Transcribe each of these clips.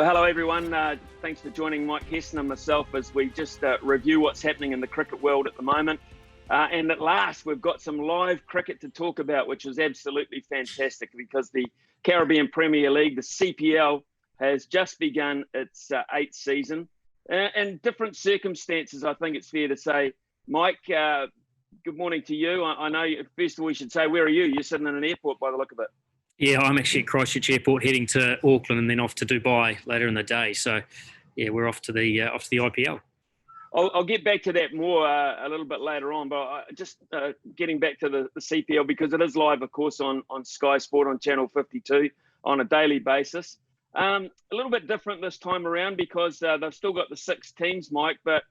Well, hello everyone. Thanks for joining Mike Hesson and myself as we just review what's happening in the cricket world at the moment. And at last, we've got some live cricket to talk about, which is absolutely fantastic because the Caribbean Premier League, the CPL, has just begun its eighth season. And different circumstances, I think it's fair to say. Mike, good morning to you. I know, first of all, we should say, where are you? You're sitting in an airport by the look of it. Yeah, I'm actually at Christchurch Airport heading to Auckland and then off to Dubai later in the day. So, yeah, we're off to the IPL. I'll get back to that more a little bit later on, but just getting back to the CPL because it is live, of course, on Sky Sport on Channel 52 on a daily basis. A little bit different this time around because they've still got the 6 teams, Mike, but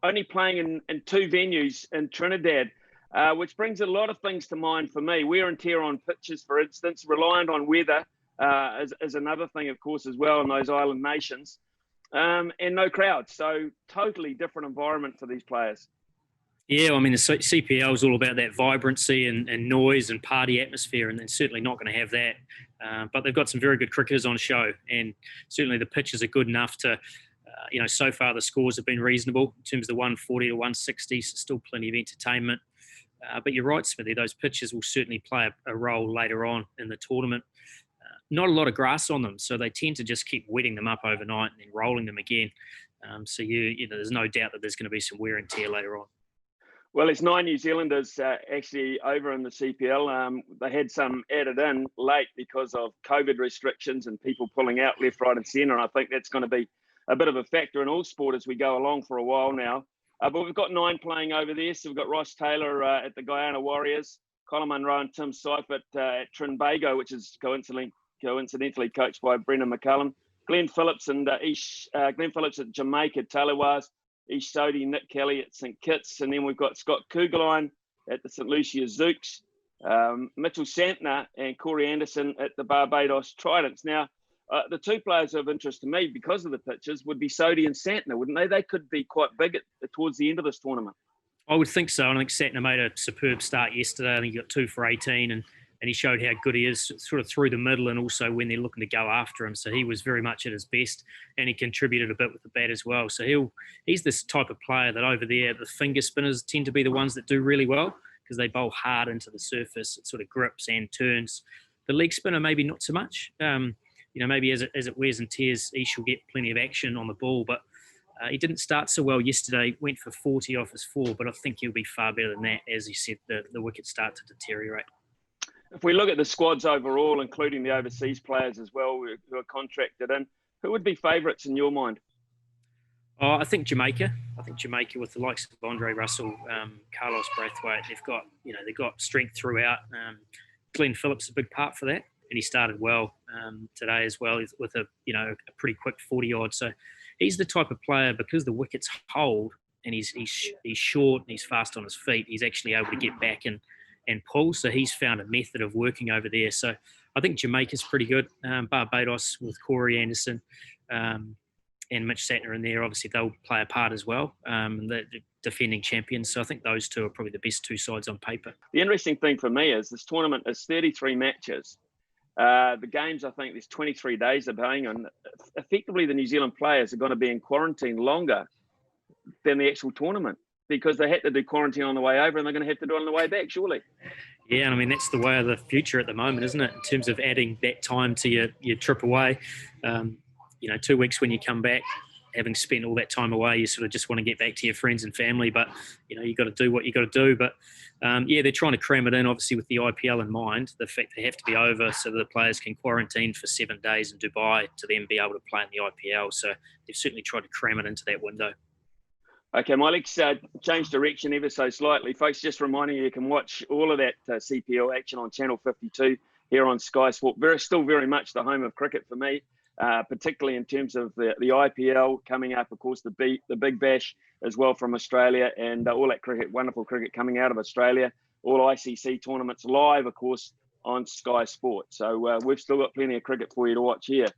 only playing in 2 venues in Trinidad. Which brings a lot of things to mind for me. Wear and tear on pitches, for instance, reliant on weather is another thing, of course, as well in those island nations, and no crowds. So totally different environment for these players. Yeah, I mean, the CPL is all about that vibrancy and noise and party atmosphere, and they're certainly not going to have that. But they've got some very good cricketers on show, and certainly the pitches are good enough to, so far the scores have been reasonable in terms of the 140 to 160, so still plenty of entertainment. But you're right, Smithy, those pitches will certainly play a role later on in the tournament. Not a lot of grass on them, so they tend to just keep wetting them up overnight and then rolling them again. So there's no doubt that there's going to be some wear and tear later on. Well, there's 9 New Zealanders actually over in the CPL. They had some added in late because of COVID restrictions and people pulling out left, right and centre. And I think that's going to be a bit of a factor in all sport as we go along for a while now. But we've got 9 playing over there. So we've got Ross Taylor at the Guyana Warriors, Colin Munro and Tim Seifert at Trinbago, which is coincidentally coached by Brendan McCullum. Glenn Phillips at Jamaica, Talawars, Ish Sodhi, Nick Kelly at St Kitts. And then we've got Scott Kugelheim at the St Lucia Zooks, Mitchell Santner and Corey Anderson at the Barbados Tridents. Now, the 2 players of interest to me because of the pitches would be Sodhi and Santner, wouldn't they? They could be quite big towards the end of this tournament. I would think so. I think Santner made a superb start yesterday. I think he got 2 for 18 and he showed how good he is sort of through the middle and also when they're looking to go after him. So he was very much at his best and he contributed a bit with the bat as well. So he's this type of player that over there, the finger spinners tend to be the ones that do really well because they bowl hard into the surface. It sort of grips and turns. The leg spinner, maybe not so much. Maybe as it wears and tears, he shall get plenty of action on the ball. But he didn't start so well yesterday, went for 40 off his 4, but I think he'll be far better than that. As he said, the wickets start to deteriorate. If we look at the squads overall, including the overseas players as well who are contracted in, who would be favourites in your mind? Oh, I think Jamaica. With the likes of Andre Russell, Carlos Brathwaite, they've got strength throughout. Glenn Phillips a big part for that. And he started well today as well with a pretty quick 40 odd. So he's the type of player because the wickets hold and he's short and he's fast on his feet. He's actually able to get back and pull. So he's found a method of working over there. So I think Jamaica's pretty good. Barbados with Corey Anderson and Mitch Santner in there, obviously they'll play a part as well. The defending champions. So I think those 2 are probably the best 2 sides on paper. The interesting thing for me is this tournament is 33 matches. The games, I think there's 23 days they're playing on. Effectively, the New Zealand players are going to be in quarantine longer than the actual tournament because they had to do quarantine on the way over and they're going to have to do it on the way back, surely. Yeah, and I mean, that's the way of the future at the moment, isn't it? In terms of adding that time to your trip away. 2 weeks when you come back, having spent all that time away, you sort of just want to get back to your friends and family, but you've got to do what you got to do. But they're trying to cram it in, obviously with the IPL in mind, the fact they have to be over so that the players can quarantine for 7 days in Dubai to then be able to play in the IPL. So they've certainly tried to cram it into that window. Okay, Mike, let's change direction ever so slightly. Folks, just reminding you can watch all of that CPL action on Channel 52 here on Sky Sport. Still very much the home of cricket for me. Particularly in terms of the IPL coming up, of course, the Big Bash as well from Australia and all that cricket, wonderful cricket coming out of Australia, all ICC tournaments live, of course, on Sky Sport. So we've still got plenty of cricket for you to watch here.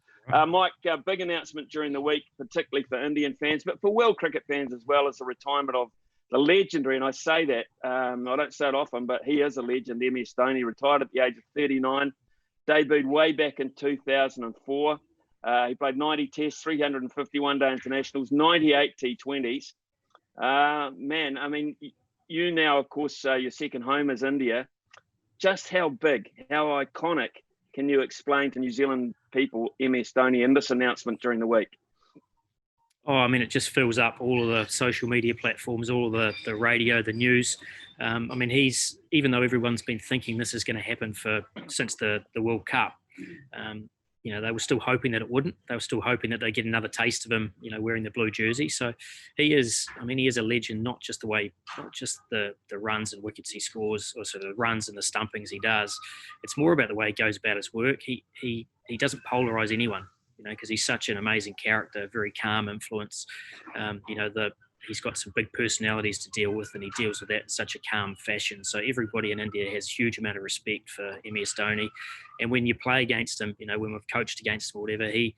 Mike, big announcement during the week, particularly for Indian fans, but for world cricket fans as well, as the retirement of the legendary, and I say that, I don't say it often, but he is a legend, MS Dhoni, retired at the age of 39, debuted way back in 2004. He played 90 tests, 350 one-day internationals, 98 T20s. Man, I mean, you now, of course, your second home is India. Just how big, how iconic can you explain to New Zealand people MS Dhoni in this announcement during the week? Oh, I mean, it just fills up all of the social media platforms, all of the radio, the news. I mean, even though everyone's been thinking this is going to happen since the World Cup, they were still hoping that it wouldn't. They were still hoping that they'd get another taste of him, wearing the blue jersey. So he is a legend, not just the runs and wickets he scores, or sort of the runs and the stumpings he does. It's more about the way he goes about his work. He doesn't polarize anyone, because he's such an amazing character, very calm influence. He's got some big personalities to deal with, and he deals with that in such a calm fashion. So everybody in India has a huge amount of respect for MS Dhoni. And when you play against him, when we've coached against him or whatever, he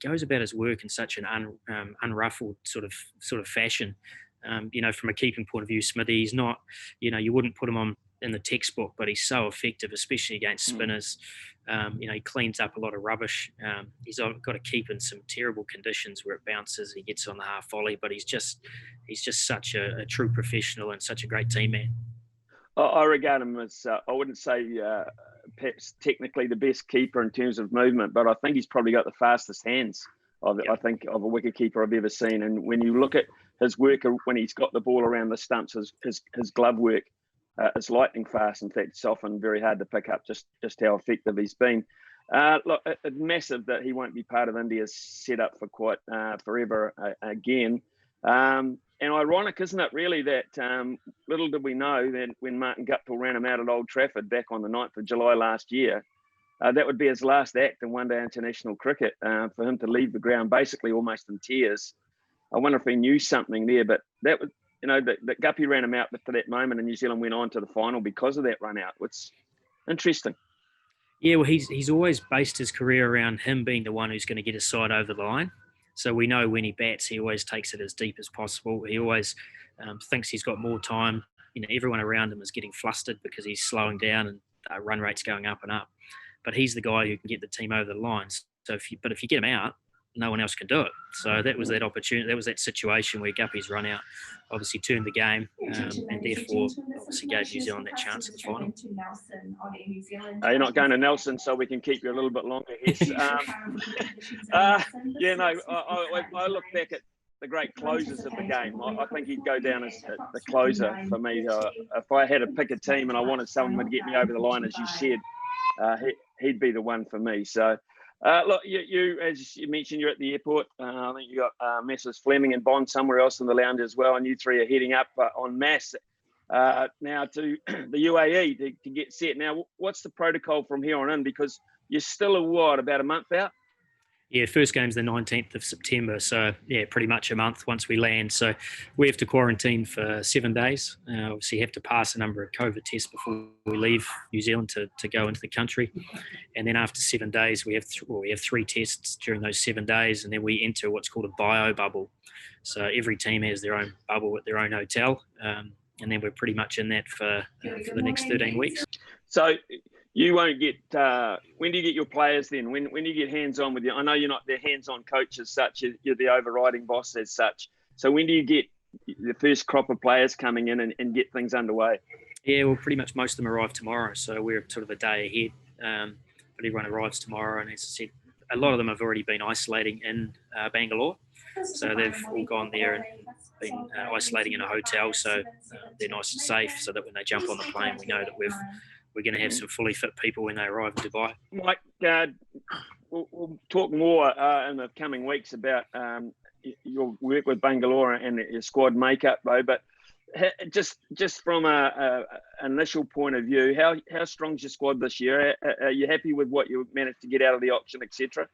goes about his work in such an unruffled sort of fashion. From a keeping point of view, Smithy, he's not, you wouldn't put him on in the textbook, but he's so effective, especially against spinners. He cleans up a lot of rubbish. He's got to keep in some terrible conditions where it bounces. He gets on the half volley, but he's just such a true professional and such a great team man. I regard him as, I wouldn't say perhaps technically the best keeper in terms of movement, but I think he's probably got the fastest hands I think of a wicketkeeper I've ever seen. And when you look at his work when he's got the ball around the stumps, his glove work, it's lightning fast. In fact, it's often very hard to pick up just how effective he's been. Look, it's massive that he won't be part of India's setup for quite forever again. And ironic, isn't it, really, that little did we know that when Martin Guptill ran him out at Old Trafford back on the 9th of July last year, that would be his last act in one-day international cricket, for him to leave the ground basically almost in tears. I wonder if he knew something there, but that was, that Guppy ran him out for that moment, and New Zealand went on to the final because of that run out. It's interesting. Yeah, well, he's always based his career around him being the one who's going to get his side over the line. So we know when he bats, he always takes it as deep as possible. He always thinks he's got more time. Everyone around him is getting flustered because he's slowing down and run rate's going up and up. But he's the guy who can get the team over the lines. So if you get him out, no one else can do it. So that was that opportunity. That was that situation where Guppy's run out obviously turned the game, and therefore obviously gave New Zealand that chance at the final. You're not going to Nelson, so we can keep you a little bit longer, Hess. I look back at the great closers of the game. I think he'd go down as the closer for me. If I had to pick a team and I wanted someone to get me over the line, as you said, he'd be the one for me. So. Look, you, as you mentioned, you're at the airport. I think you got Messrs. Fleming and Bond somewhere else in the lounge as well, and you three are heading up en masse now to the UAE to get set. Now, what's the protocol from here on in? Because you're still about a month out? Yeah, first game's the 19th of September, so yeah, pretty much a month once we land. So we have to quarantine for 7 days. Obviously, have to pass a number of COVID tests before we leave New Zealand to go into the country. And then after 7 days, we have 3 tests during those 7 days, and then we enter what's called a bio bubble. So every team has their own bubble at their own hotel, and then we're pretty much in that for the next 13 weeks. So you won't get. When do you get your players then? When do you get hands-on with you? I know you're not the hands-on coach as such. You're the overriding boss as such. So when do you get the first crop of players coming in and get things underway? Yeah, well, pretty much most of them arrive tomorrow. So we're sort of a day ahead. But everyone arrives tomorrow. And as I said, a lot of them have already been isolating in Bangalore. So they've all gone there and been isolating in a hotel. So they're nice and safe, so that when they jump on the plane, we know that we're going to have some fully fit people when they arrive in Dubai. Mike, we'll talk more in the coming weeks about your work with Bangalore and your squad makeup, though. But just from an initial point of view, how strong's your squad this year? Are you happy with what you managed to get out of the auction, etc.?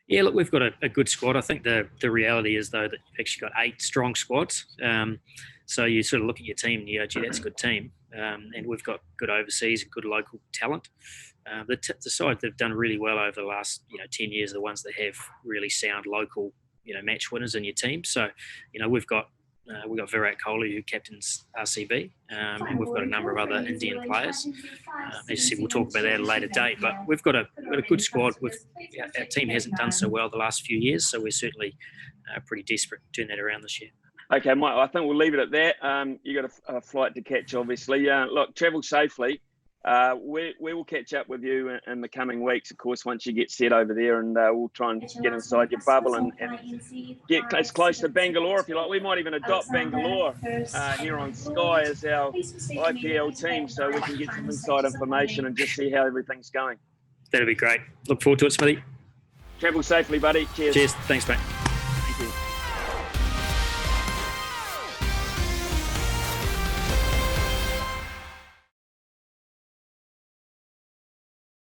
Yeah, look, we've got a good squad. I think the reality is, though, that you've actually got 8 strong squads. So you sort of look at your team and you go, gee, that's a good team. And we've got good overseas and good local talent. The side that have done really well over the last 10 years are the ones that have really sound local match winners in your team. So we've got we've got Virat Kohli, who captains RCB, and we've got a number of other Indian players. As you said, we'll talk about that at a later date, but we've got a good squad. Our team hasn't done so well the last few years, so we're certainly pretty desperate to turn that around this year. Okay, Mike, I think we'll leave it at that. You got a flight to catch, obviously. Look, travel safely. We will catch up with you in the coming weeks, of course, once you get set over there, and we'll try and get inside your bubble and get as close to Bangalore if you like. We might even adopt Bangalore here on Sky as our IPL team, so we can get some inside information and just see how everything's going. That'll be great. Look forward to it, Smithy. Travel safely, buddy. Cheers. Cheers. Thanks, mate.